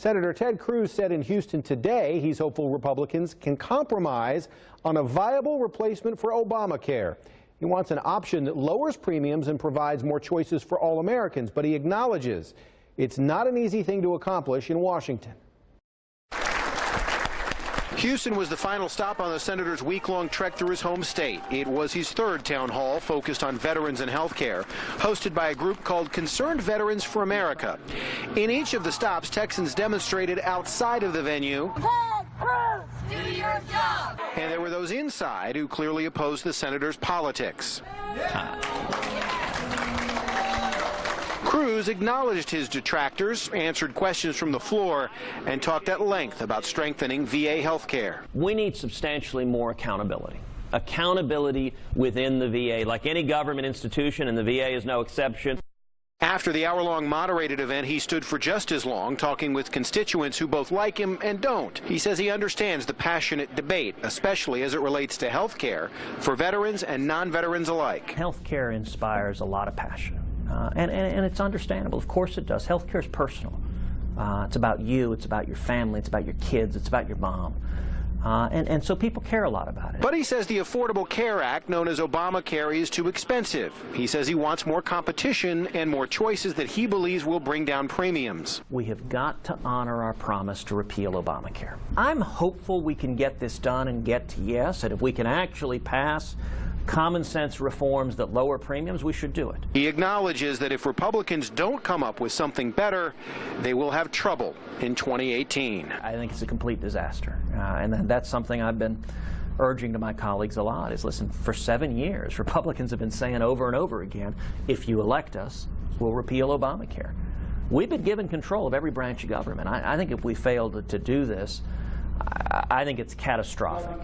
Senator Ted Cruz said in Houston today he's hopeful Republicans can compromise on a viable replacement for Obamacare. He wants an option that lowers premiums and provides more choices for all Americans, but he acknowledges it's not an easy thing to accomplish in Washington. Houston was the final stop on the senator's week-long trek through his home state. It was his third town hall focused on veterans and health care, hosted by a group called Concerned Veterans for America. In each of the stops, Texans demonstrated outside of the venue. Ted Cruz, do your job! And there were those inside who clearly opposed the senator's politics. Cruz acknowledged his detractors, answered questions from the floor, and talked at length about strengthening VA health care. We need substantially more accountability. Accountability within the VA, like any government institution, and the VA is no exception. After the hour-long moderated event, he stood for just as long, talking with constituents who both like him and don't. He says he understands the passionate debate, especially as it relates to health care for veterans and non-veterans alike. Health care inspires a lot of passion. And it's understandable. Of course it does. Healthcare is personal. It's about you. It's about your family. It's about your kids. It's about your mom. And so people care a lot about it. But he says the Affordable Care Act, known as Obamacare, is too expensive. He says he wants more competition and more choices that he believes will bring down premiums. We have got to honor our promise to repeal Obamacare. I'm hopeful we can get this done and get to yes, and if we can actually pass common sense reforms that lower premiums, we should do it. He acknowledges that if Republicans don't come up with something better, they will have trouble in 2018. I think it's a complete disaster. And that's something I've been urging to my colleagues a lot is, listen, for 7 years, Republicans have been saying over and over again, if you elect us, we'll repeal Obamacare. We've been given control of every branch of government. I think if we fail to do this, I think it's catastrophic.